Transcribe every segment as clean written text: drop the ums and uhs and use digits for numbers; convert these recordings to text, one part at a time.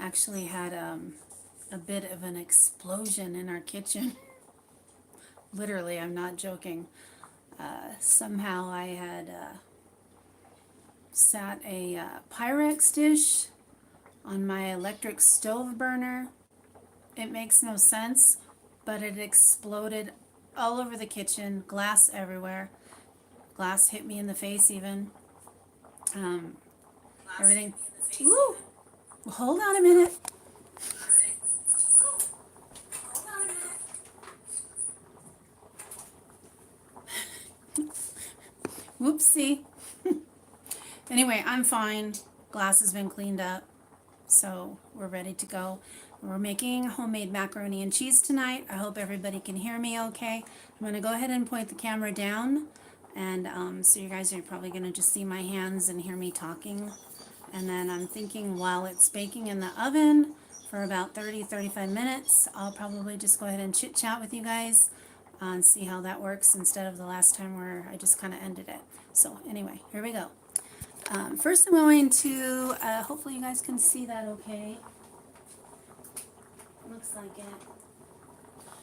actually had a bit of an explosion in our kitchen. Literally, I'm not joking. Somehow I had sat a Pyrex dish on my electric stove burner. It makes no sense, but it exploded all over the kitchen, glass everywhere. Glass hit me in the face even. Um, Everything. Ooh, hold on a minute. Whoopsie. Anyway, I'm fine. Glass has been cleaned up, so we're ready to go. We're making homemade macaroni and cheese tonight. I hope everybody can hear me okay. I'm going to go ahead and point the camera down, and so you guys are probably going to just see my hands and hear me talking. And then I'm thinking while it's baking in the oven for about 30-35 minutes, I'll probably just go ahead and chit chat with you guys and see how that works instead of the last time where I just kind of ended it. So anyway, here we go. First I'm going to, hopefully you guys can see that okay. Looks like it.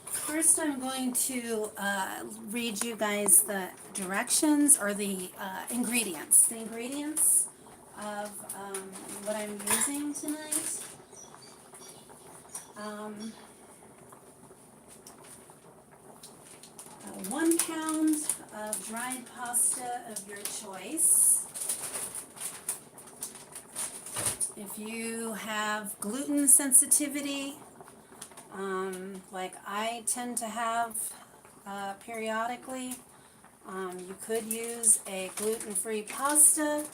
First I'm going to read you guys the directions or the ingredients. The ingredients of what I'm using tonight. 1 pound of dried pasta of your choice. If you have gluten sensitivity, like I tend to have periodically, you could use a gluten-free pasta.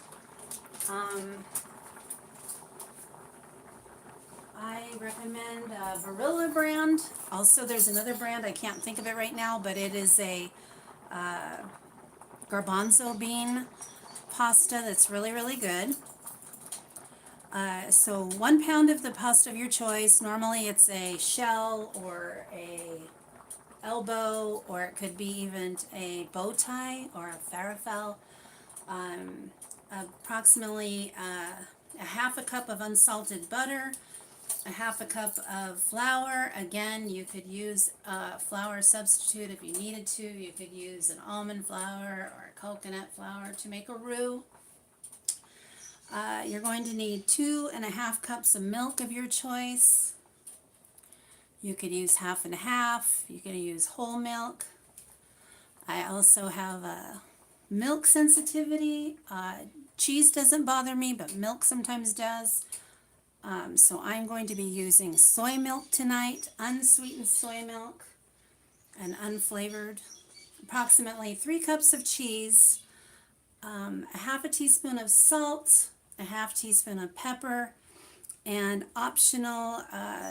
I recommend Barilla brand. Also, there's another brand, I can't think of it right now, but it is a garbanzo bean pasta that's really, really good. So 1 pound of the pasta of your choice. Normally it's a shell or a elbow, or it could be even a bow tie or a farfalle. Approximately a half a cup of unsalted butter, a half a cup of flour. Again, you could use a flour substitute if you needed to. You could use an almond flour or a coconut flour to make a roux. You're going to need 2.5 cups of milk of your choice. You could use half and half. You could use whole milk. I also have a milk sensitivity. Cheese doesn't bother me, but milk sometimes does. So I'm going to be using soy milk tonight, unsweetened soy milk and unflavored. Approximately 3 cups of cheese, a half a teaspoon of salt, a half teaspoon of pepper, and optional,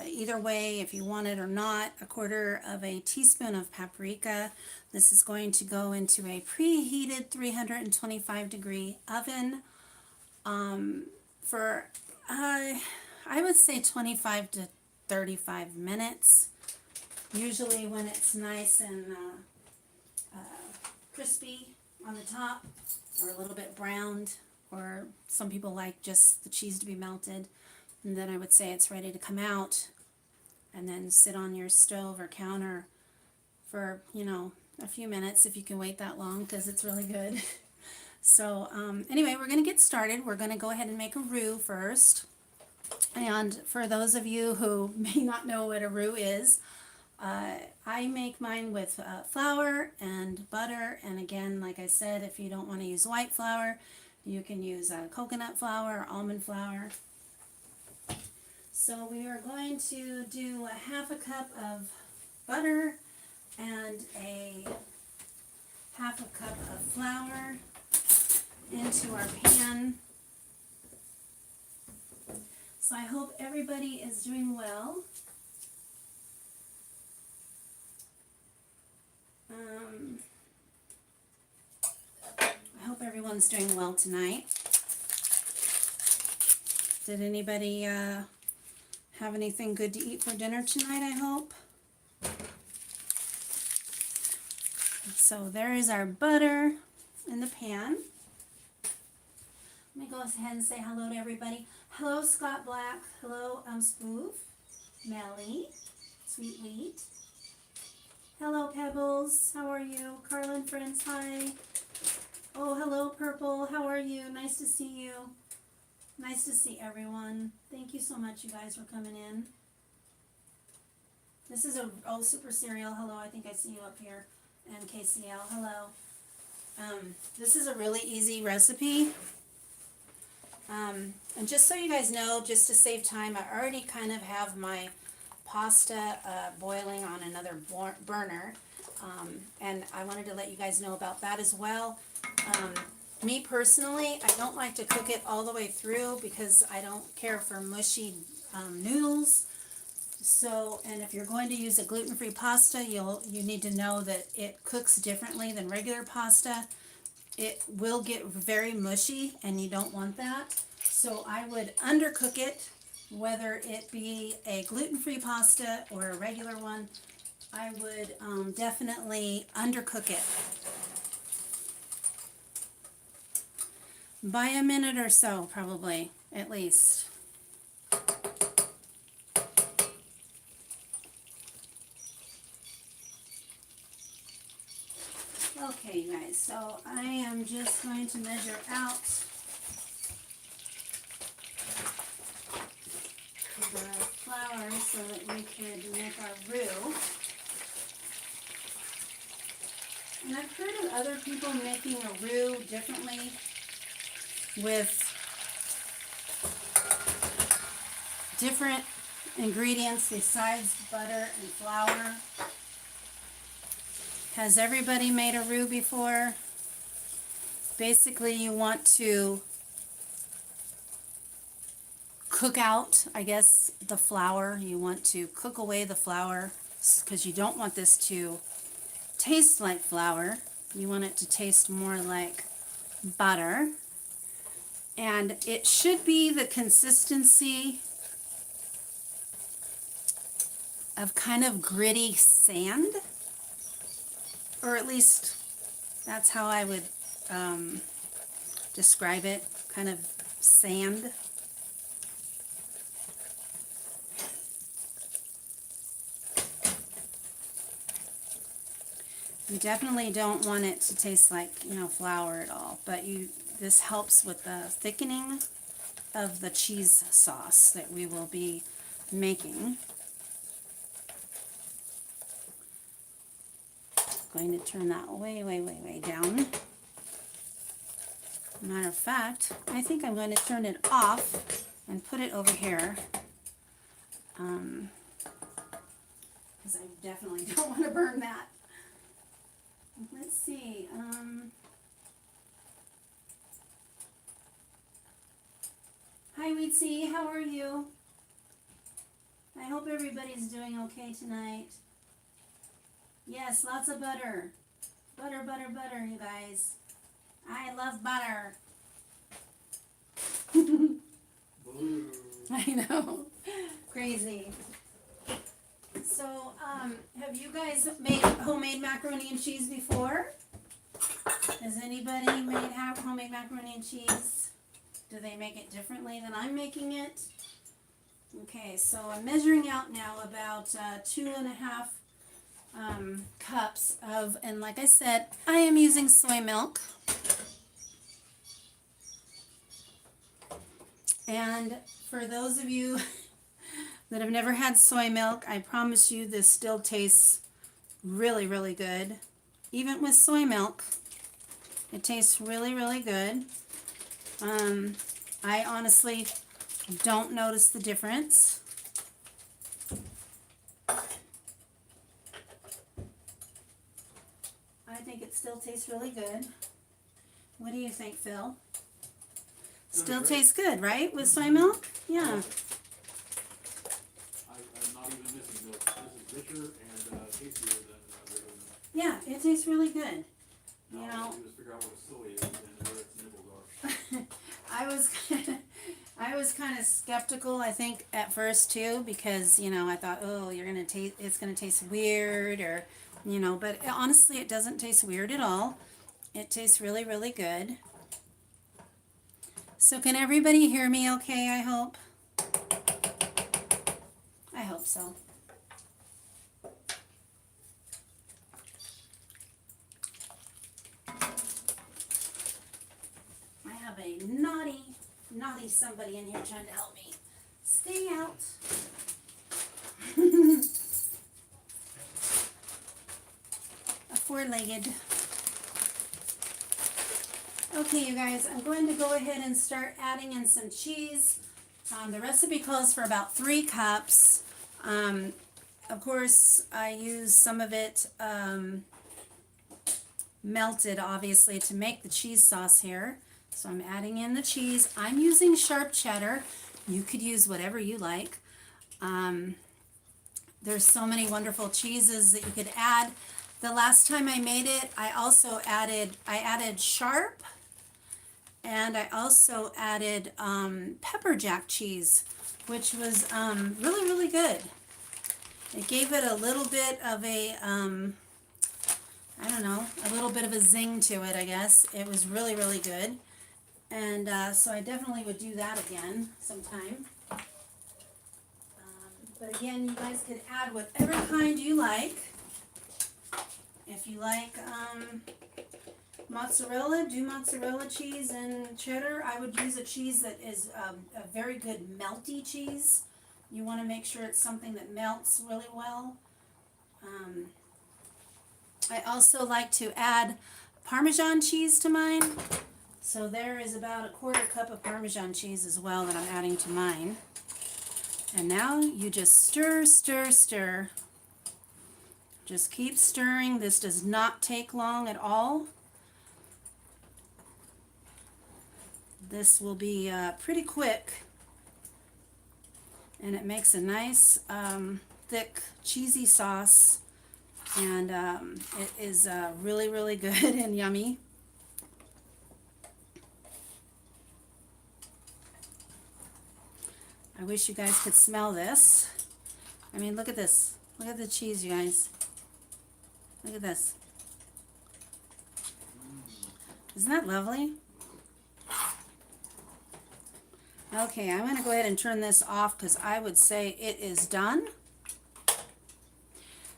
either way, if you want it or not, a quarter of a teaspoon of paprika. This is going to go into a preheated 325-degree oven for, I would say 25 to 35 minutes. Usually when it's nice and crispy on the top, or a little bit browned, or some people like just the cheese to be melted, and then I would say it's ready to come out and then sit on your stove or counter for, a few minutes if you can wait that long, because it's really good. So anyway, we're going to get started. We're going to go ahead and make a roux first. And for those of you who may not know what a roux is, I make mine with flour and butter, and again, like I said, if you don't want to use white flour, you can use coconut flour or almond flour. So we are going to do a half a cup of butter and a half a cup of flour into our pan. So I hope everybody is doing well. I hope everyone's doing well tonight. Did anybody have anything good to eat for dinner tonight, I hope? So there is our butter in the pan. Let me go ahead and say hello to everybody. Hello, Scott Black. Hello, Spoof. Melly. Sweet Wheat. Hello, Pebbles. How are you? Carlin Friends, hi. Oh, hello, Purple. How are you? Nice to see you. Nice to see everyone. Thank you so much, you guys, for coming in. This is Super Cereal. Hello, I think I see you up here. And KCL, hello. This is a really easy recipe. And just so you guys know, just to save time, I already kind of have my pasta boiling on another burner. And I wanted to let you guys know about that as well. Me personally, I don't like to cook it all the way through because I don't care for mushy noodles. So, and if you're going to use a gluten-free pasta, you need to know that it cooks differently than regular pasta. It will get very mushy, and you don't want that. So I would undercook it, whether it be a gluten-free pasta or a regular one. I would definitely undercook it by a minute or so, probably, at least. Okay, you guys, so I am just going to measure out the flour so that we could make our roux. And I've heard of other people making a roux differently with different ingredients besides butter and flour. Has everybody made a roux before? Basically, you want to cook out, I guess, the flour. You want to cook away the flour because you don't want this to taste like flour. You want it to taste more like butter. And it should be the consistency of kind of gritty sand. Or at least that's how I would describe it, kind of sand. You definitely don't want it to taste like, flour at all, but this helps with the thickening of the cheese sauce that we will be making. Going to turn that way down. Matter of fact, I think I'm going to turn it off and put it over here. Because I definitely don't want to burn that. Let's see. Hi, Weedsy. How are you? I hope everybody's doing okay tonight. Yes, lots of butter. Butter, butter, butter, you guys. I love butter. I know. Crazy. So, have you guys made homemade macaroni and cheese before? Has anybody made homemade macaroni and cheese? Do they make it differently than I'm making it? Okay, so I'm measuring out now about 2.5 cups of, and like I said, I am using soy milk. And for those of you that have never had soy milk, I promise you this still tastes really, really good. Even with soy milk, it tastes really, really good. I honestly don't notice the difference. I think it still tastes really good. What do you think, Phil? Still tastes good, right, with soy milk? Yeah. I'm not even missing milk. This is richer and tastier than regular milk. Yeah, it tastes really good. Now, You all know, I do is figure out what a soy is and where its nipples are. I was kind of skeptical, I think, at first too, because I thought, oh, it's gonna taste weird, or but honestly, it doesn't taste weird at all. It tastes really, really good. So can everybody hear me okay, I hope? I hope so. I have a naughty somebody in here trying to help me. Stay out. A four-legged. Okay, you guys, I'm going to go ahead and start adding in some cheese. The recipe calls for about 3 cups. Of course, I use some of it melted, obviously, to make the cheese sauce here. So I'm adding in the cheese. I'm using sharp cheddar. You could use whatever you like. There's so many wonderful cheeses that you could add. The last time I made it, I added sharp, and I also added pepper jack cheese, which was really, really good. It gave it a little bit of a, I don't know, a little bit of a zing to it, I guess. It was really, really good. And so I definitely would do that again sometime. But again, you guys could add whatever kind you like. If you like mozzarella, do mozzarella cheese and cheddar. I would use a cheese that is a very good melty cheese. You want to make sure it's something that melts really well. I also like to add Parmesan cheese to mine. So there is about a 1/4 cup of Parmesan cheese as well that I'm adding to mine. And now you just stir, stir, stir. Just keep stirring. This does not take long at all. This will be pretty quick. And it makes a nice, thick, cheesy sauce. And it is really, really good and yummy. I wish you guys could smell this. I mean, look at this. Look at the cheese, you guys. Look at this. Isn't that lovely? Okay, I'm going to go ahead and turn this off because I would say it is done.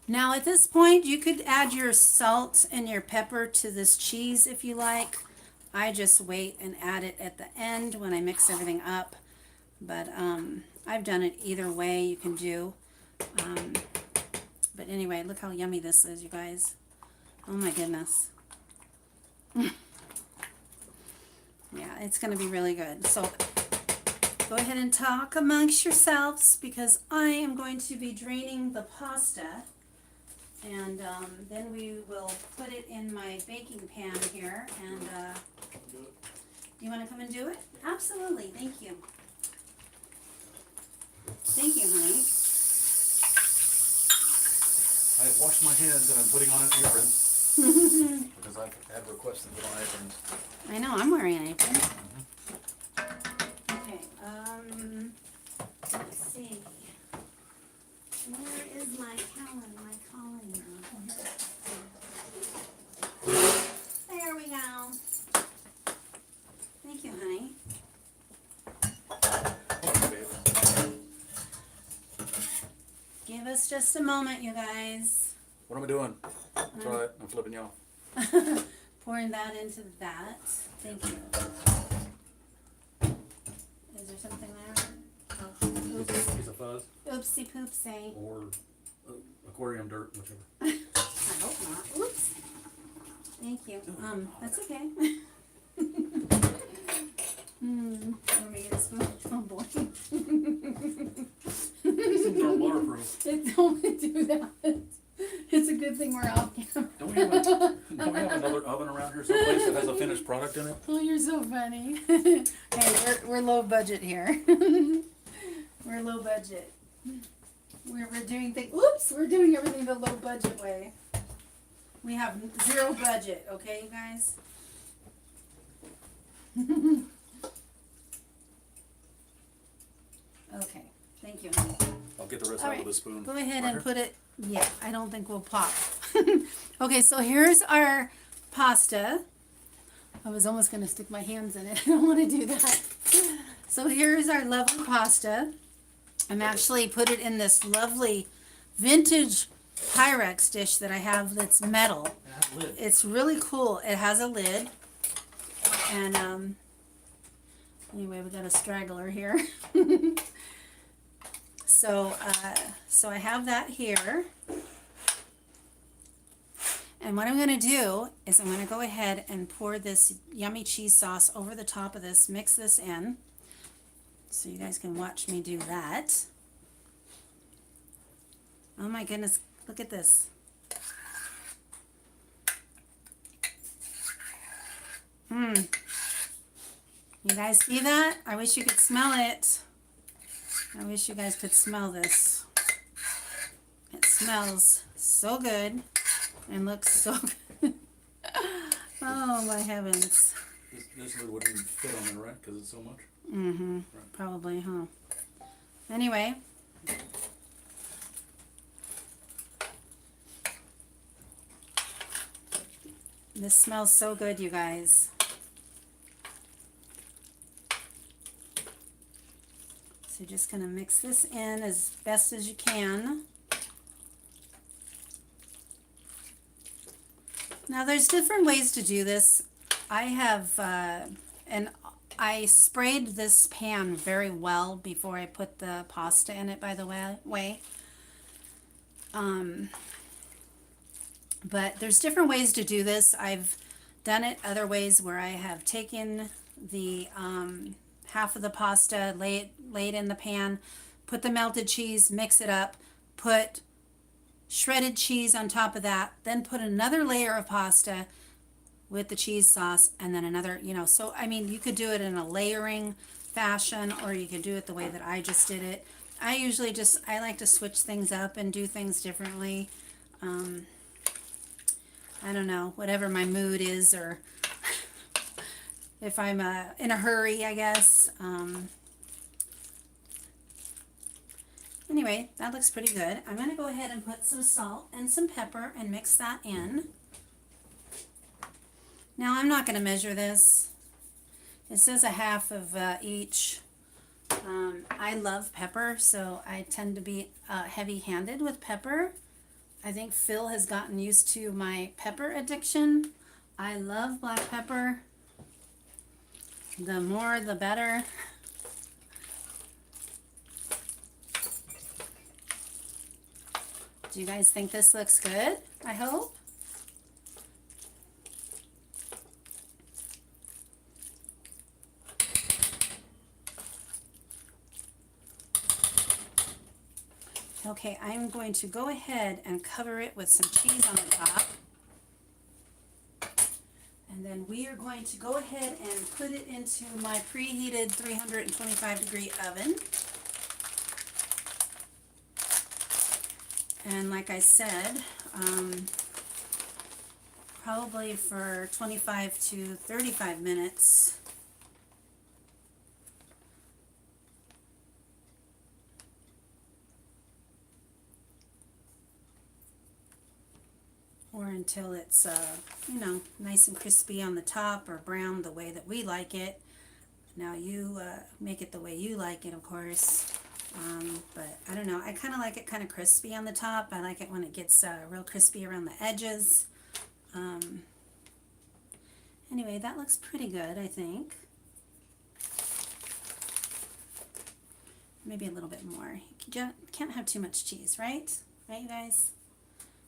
Now at this point, you could add your salt and your pepper to this cheese if you like. I just wait and add it at the end when I mix everything up. But I've done it either way you can do. But anyway, look how yummy this is, you guys. Oh my goodness. Yeah, it's going to be really good. So go ahead and talk amongst yourselves because I am going to be draining the pasta. And then we will put it in my baking pan here. And do you want to come and do it? Absolutely. Thank you. Thank you, honey. I have washed my hands and I'm putting on an apron. Because I've had requests to put on aprons. I know, I'm wearing an apron. Okay, let's see. Where is my calendar? There we go. Thank you, honey. Give us just a moment, you guys. What am I doing? That's right, I'm flipping you off. Pouring that into that. Thank you. Is there something there? Oh, oops. Piece of fuzz Oopsie poopsie. or aquarium dirt, whichever. I hope not. Oops. Thank you. That's okay. Want me to get a spoon? Oh boy. These things aren't waterproof. Don't do that. It's a good thing we're off camera. Don't we have another oven around here someplace that has a finished product in it? Oh, you're so funny. Hey, we're low budget here. We're low budget. We're doing things. Oops, we're doing everything the low budget way. We have 0 budget, okay, you guys? Okay, thank you, honey. I'll get the rest All out right, with a spoon. go ahead Right and here? put it. Yeah, I don't think we'll pop. Okay, so here's our pasta. I was almost going to stick my hands in it. I don't want to do that. So here's our lovely pasta. I'm actually put it in this lovely vintage Pyrex dish that I have that's metal. It has a lid. It's really cool. It has a lid. And anyway, we got a straggler here. So I have that here. And what I'm going to do is I'm going to go ahead and pour this yummy cheese sauce over the top of this, mix this in, so you guys can watch me do that. Oh my goodness, look at this. You guys see that? I wish you could smell it. I wish you guys could smell this. It smells so good and looks so good. Oh my heavens. This lid wouldn't even fit on there, right? Because it's so much. Mm-hmm. Right. Probably, huh? Anyway. This smells so good, you guys. So you're just going to mix this in as best as you can. Now there's different ways to do this. I have, and I sprayed this pan very well before I put the pasta in it, by the way. But there's different ways to do this. I've done it other ways where I have taken the half of the pasta, lay it in the pan, put the melted cheese, mix it up, put shredded cheese on top of that, then put another layer of pasta with the cheese sauce, and then another, so I mean, you could do it in a layering fashion, or you could do it the way that I just did it. I usually I like to switch things up and do things differently. I don't know, whatever my mood is, or if I'm in a hurry, I guess. Anyway, that looks pretty good. I'm going to go ahead and put some salt and some pepper and mix that in. Now, I'm not going to measure this. It says a half of each. I love pepper, so I tend to be heavy-handed with pepper. I think Phil has gotten used to my pepper addiction. I love black pepper. The more, the better. Do you guys think this looks good? I hope. Okay, I'm going to go ahead and cover it with some cheese on the top. And then we are going to go ahead and put it into my preheated 325-degree oven. And like I said, probably for 25 to 35 minutes. Or until it's, nice and crispy on the top, or brown the way that we like it. Now you make it the way you like it, of course. But I don't know, I kind of like it kind of crispy on the top. I like it when it gets real crispy around the edges. Anyway, that looks pretty good, I think. Maybe a little bit more. You can't have too much cheese, right? Right, you guys?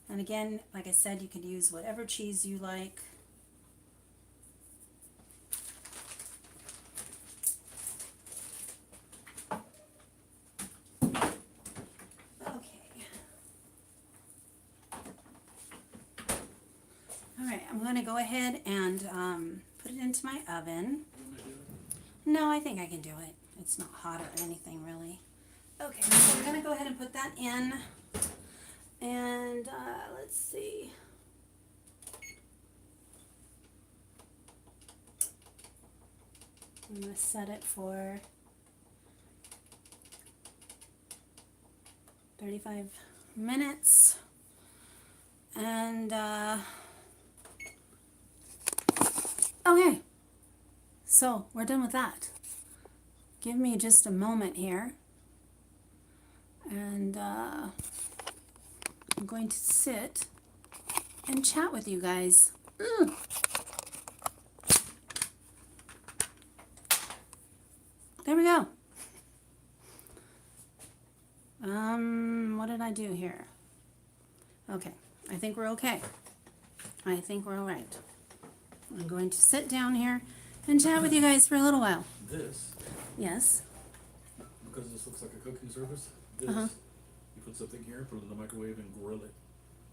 And again, like I said, you could use whatever cheese you like. I'm going to go ahead and put it into my oven. No, I think I can do it. It's not hot or anything really. Okay, so we're going to go ahead and put that in. And let's see. I'm going to set it for 35 minutes. And okay, so we're done with that. give me just a moment here. And I'm going to sit and chat with you guys. There we go. What did I do here? Okay, I think we're okay. I think we're all right. I'm going to sit down here and chat with you guys for a little while. This, Yes. because this looks like a cooking surface, this, you put something here, put it in the microwave and grill it.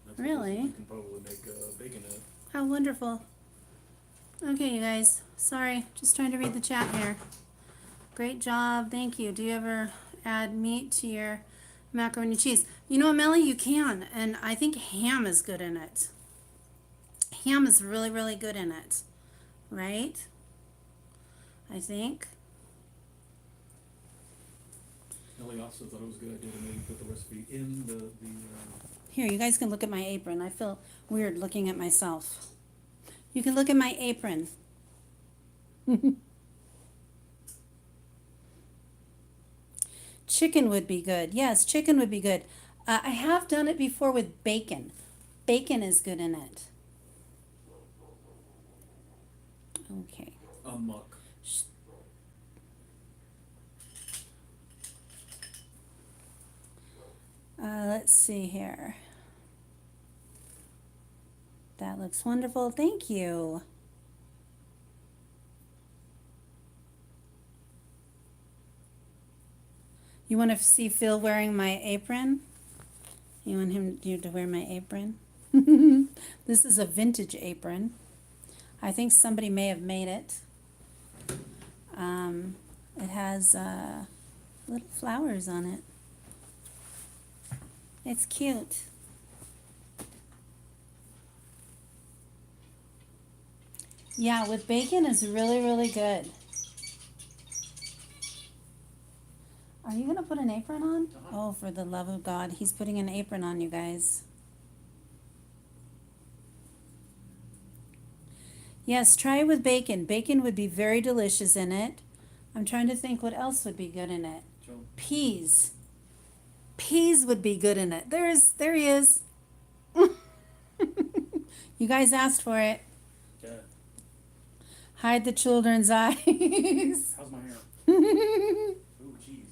That's what Really? You can probably make bacon in it. How wonderful. Okay, you guys. Sorry, just trying to read the chat here. Great job. Thank you. Do you ever add meat to your macaroni and cheese? You know, Melly, you can. And I think ham is good in it. Ham is really, really good in it. Right? I think. Ellie also thought it was a good idea to maybe put the recipe in the Here, you guys can look at my apron. I feel weird looking at myself. You can look at my apron. Chicken would be good. Yes, chicken would be good. I have done it before with bacon. Bacon is good in it. Okay. muck. Let's see here. That looks wonderful. Thank you. You want to see Phil wearing my apron? You want you to wear my apron? This is a vintage apron. I think somebody may have made it. It has little flowers on it. It's cute. Yeah, with bacon is really, really good. Are you going to put an apron on? Oh, for the love of God. He's putting an apron on, you guys. Yes, try it with bacon. Bacon would be very delicious in it. I'm trying to think what else would be good in it. Peas. Peas would be good in it. There he is. You guys asked for it. Yeah. Hide the children's eyes. How's my hair? Ooh, cheese.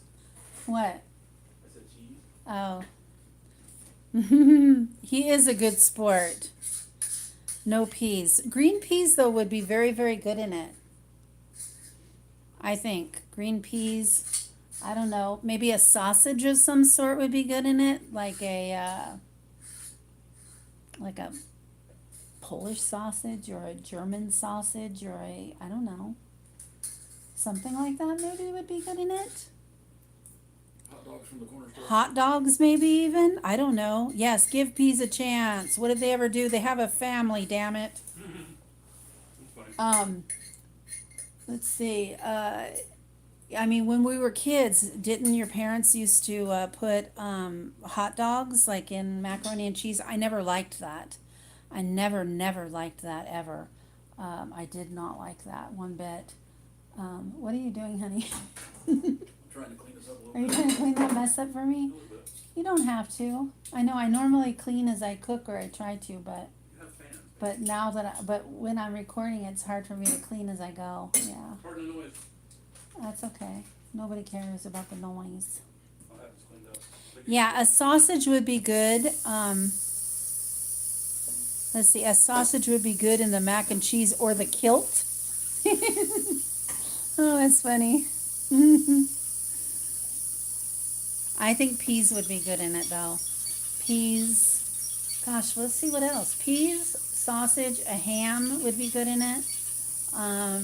What? I said cheese. Oh. He is a good sport. No peas. Green peas, though, would be very, very good in it. I think. Green peas. I don't know. Maybe a sausage of some sort would be good in it. Like a Polish sausage or a German sausage or I don't know. Something like that maybe would be good in it. Hot dogs from the corner store. Hot dogs maybe even? I don't know. Yes, give peas a chance. What did they ever do? They have a family, damn it. That's funny. Let's see. I mean, when we were kids, didn't your parents used to put hot dogs like in macaroni and cheese? I never liked that. I never liked that ever. I did not like that one bit. What are you doing, honey? I'm trying to clean this up a little Are you bit. trying to clean that mess up for me? A little bit. You don't have to. I know I normally clean as I cook or I try to, but You have fans. now that but when I'm recording, it's hard for me to clean as I go. Yeah, Pardon the noise. that's okay. Nobody cares about the noise. I'll have this cleaned up. Yeah, a sausage would be good. Let's see, a sausage would be good in the mac and cheese or the kilt. Oh, that's funny. I think peas would be good in it, though. Peas. Gosh, let's see what else. Peas, sausage, a ham would be good in it. I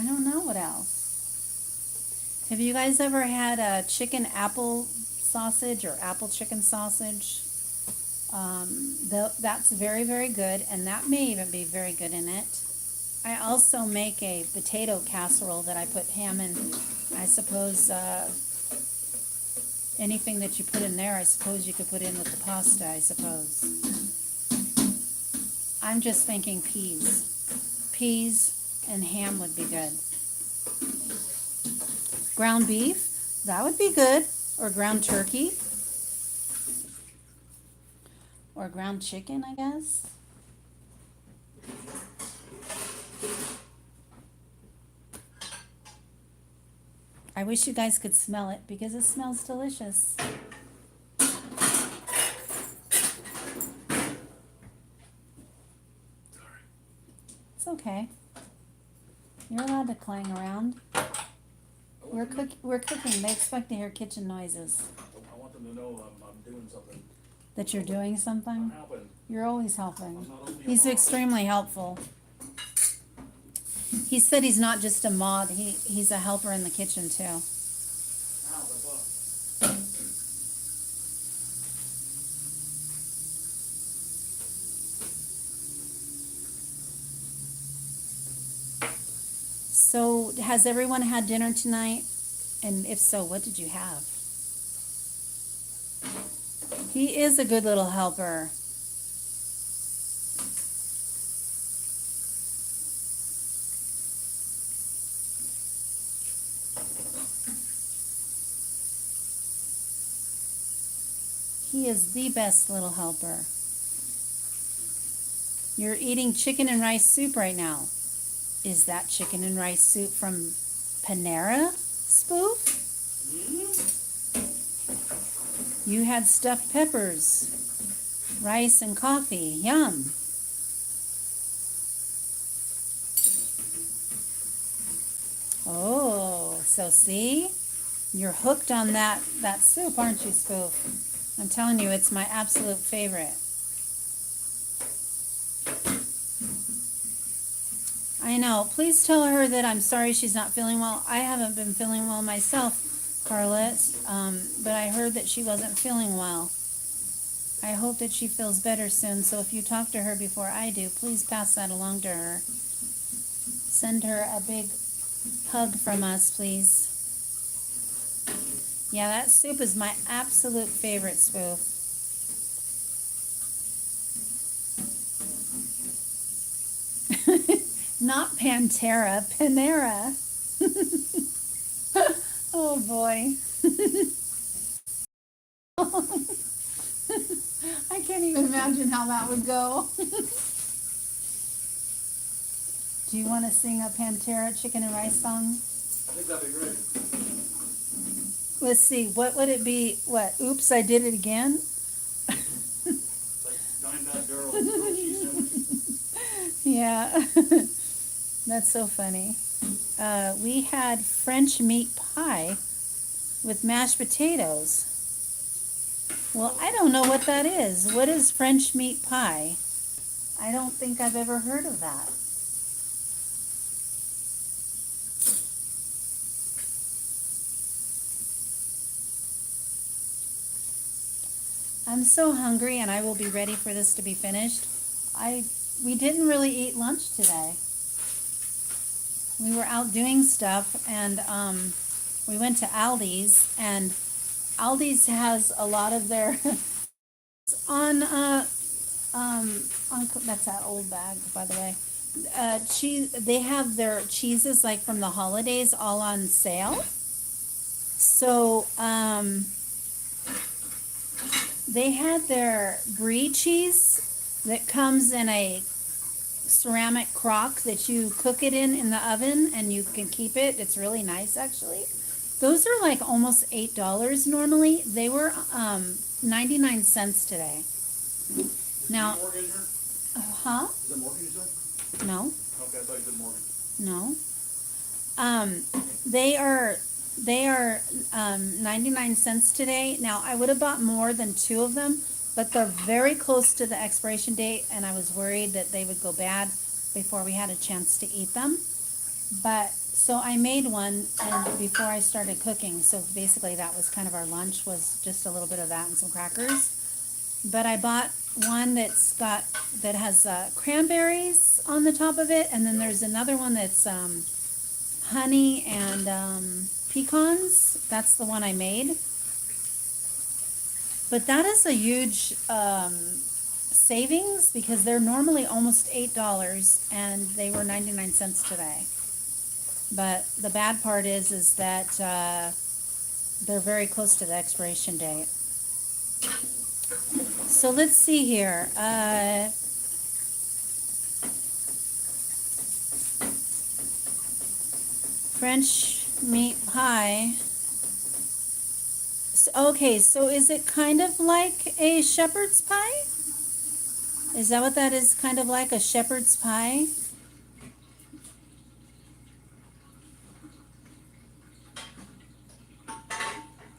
don't know what else. Have you guys ever had a chicken apple sausage or apple chicken sausage? That's very, very good, and that may even be very good in it. I also make a potato casserole that I put ham in. I suppose anything that you put in there, I suppose you could put in with the pasta, I suppose. I'm just thinking peas. Peas, And ham would be good. Ground beef, that would be good. Or ground turkey. Or ground chicken, I guess. I wish you guys could smell it because it smells delicious. It's okay. You're allowed to clang around. We're cooking. They expect to hear kitchen noises. I want them to know I'm doing something. That you're doing I'm something? helping. You're always helping. I'm not only a He's mom. extremely helpful. He said he's not just a mod, he's a helper in the kitchen too. Ow, that's up. So, has everyone had dinner tonight? And if so, what did you have? He is a good little helper. He is the best little helper. You're eating chicken and rice soup right now. Is that chicken and rice soup from Panera Spoof? You had stuffed peppers, rice and coffee. Yum. Oh, so see? You're hooked on that soup, aren't you, Spoof? I'm telling you, it's my absolute favorite. I know. Please tell her that I'm sorry she's not feeling well. I haven't been feeling well myself, Carla, but I heard that she wasn't feeling well. I hope that she feels better soon, so if you talk to her before I do, please pass that along to her. Send her a big hug from us, please. Yeah, that soup is my absolute favorite, Spoof. Not Pantera, Panera. Oh boy. I can't even imagine how that would go. Do you want to sing a Pantera chicken and rice song? I think that'd be great. Let's see, what would it be? What? Oops, I did it again? It's like Dimebag Darrell grilled cheese sandwich. Yeah. That's so funny. We had French meat pie with mashed potatoes. Well, I don't know what that is. What is French meat pie? I don't think I've ever heard of that. I'm so hungry and I will be ready for this to be finished. We didn't really eat lunch today. We were out doing stuff and we went to Aldi's, and Aldi's has a lot of their on that's that old bag, by the way. Cheese. They have their cheeses like from the holidays all on sale. So they had their brie cheese that comes in a ceramic crock that you cook it in the oven and you can keep it. It's really nice, actually. Those are like almost $8 normally. They were 99 cents today. Now, Is there Morgan in here? huh? Is it Morgan you said? No, Okay, I thought you said Morgan. no. They are 99 cents today. Now, I would have bought more than 2 of them, but they're very close to the expiration date, and I was worried that they would go bad before we had a chance to eat them. But so I made one and before I started cooking. So basically, that was kind of our lunch, was just a little bit of that and some crackers. But I bought one that has cranberries on the top of it, and then there's another one that's honey and pecans. That's the one I made. But that is a huge savings because they're normally almost $8 and they were 99 cents today. But the bad part is that they're very close to the expiration date. So let's see here. French meat pie. Okay, so is it kind of like a shepherd's pie? Is that what that is? Kind of like a shepherd's pie?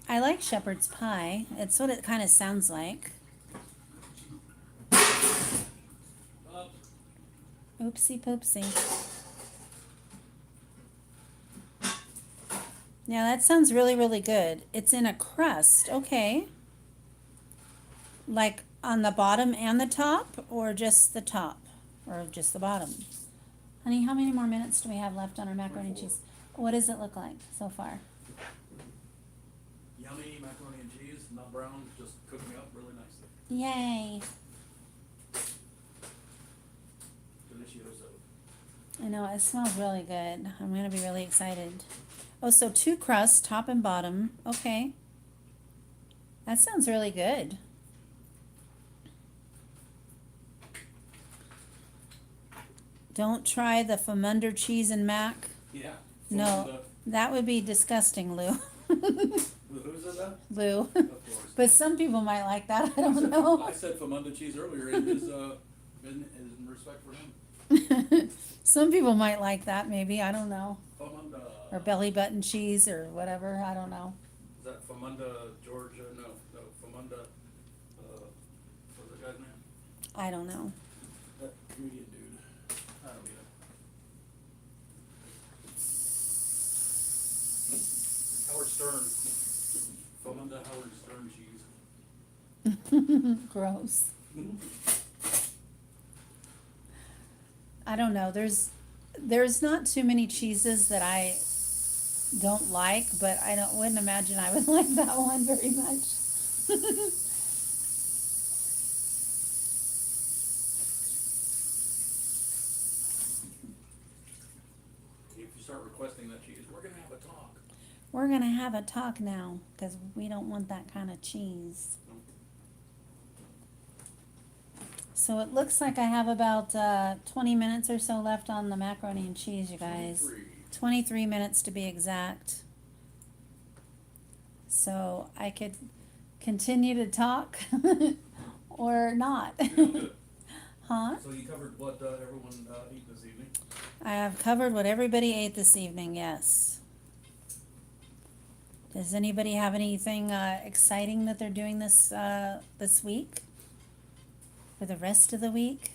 I like shepherd's pie. It's what it kind of sounds like. Oopsie poopsie. Yeah, that sounds really, really good. It's in a crust. Okay. Like on the bottom and the top, or just the top? Or just the bottom? Honey, how many more minutes do we have left on our macaroni and cheese? What does it look like so far? Yummy macaroni and cheese, not brown, just cooking up really nicely. Yay. Delicioso. I know, it smells really good. I'm going to be really excited. Oh, so 2 crusts, top and bottom. Okay. That sounds really good. Don't try the Famunder cheese and mac. Yeah. No, that would be disgusting, Lou. Who said that? Lou. Of course. But some people might like that. I don't know. I said Famunda cheese earlier. It is in respect for him. Some people might like that, maybe. I don't know. Famunda. Or belly button cheese or whatever. I don't know. Is that Famunda, Georgia? No, Famunda. What's the guy's name? I don't know. That comedian dude. I don't either. Howard Stern. Famunda Howard Stern cheese. Gross. I don't know. There's not too many cheeses that I don't like, but wouldn't imagine I would like that one very much. If you start requesting that cheese, we're gonna have a talk. We're gonna have a talk now because we don't want that kind of cheese. So it looks like I have about 20 minutes or so left on the macaroni and cheese, you guys. 23 minutes to be exact. So I could continue to talk or not. Huh? So you covered what everyone ate this evening? I have covered what everybody ate this evening, yes. Does anybody have anything exciting that they're doing this week? For the rest of the week?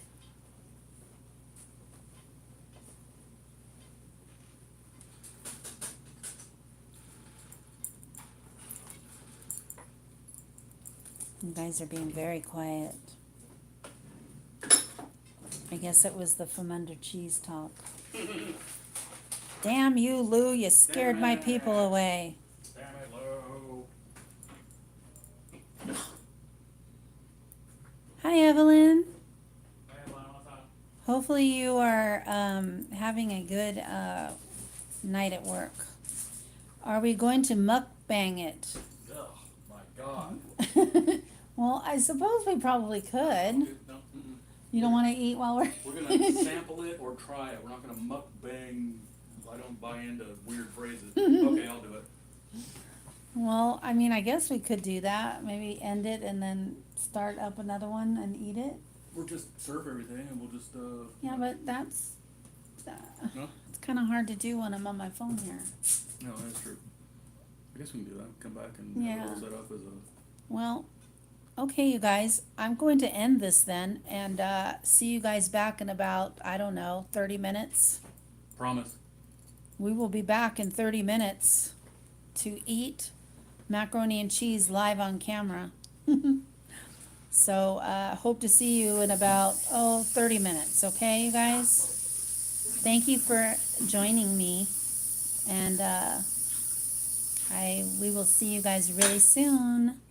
You guys are being very quiet. I guess it was the Famunder cheese talk. Damn you, Lou, you scared my people away. Damn it, Lou. Hi, Evelyn. Hey, Lana, what's up? Hopefully you are having a good night at work. Are we going to mukbang it? Oh, my God. Well, I suppose we probably could. No, You don't want to eat while we're... We're gonna sample it or try it. We're not gonna mukbang. I don't buy into weird phrases. Okay, I'll do it. Well, I mean, I guess we could do that. Maybe end it and then start up another one and eat it. We'll just serve everything and we'll just, Yeah, but that's... No? It's kind of hard to do when I'm on my phone here. No, that's true. I guess we can do that. Come back and Yeah. have it all set up as a... Well, okay, you guys. I'm going to end this then and see you guys back in about, I don't know, 30 minutes. Promise. We will be back in 30 minutes to eat macaroni and cheese live on camera. So, hope to see you in about, 30 minutes. Okay, you guys? Thank you for joining me. And we will see you guys really soon.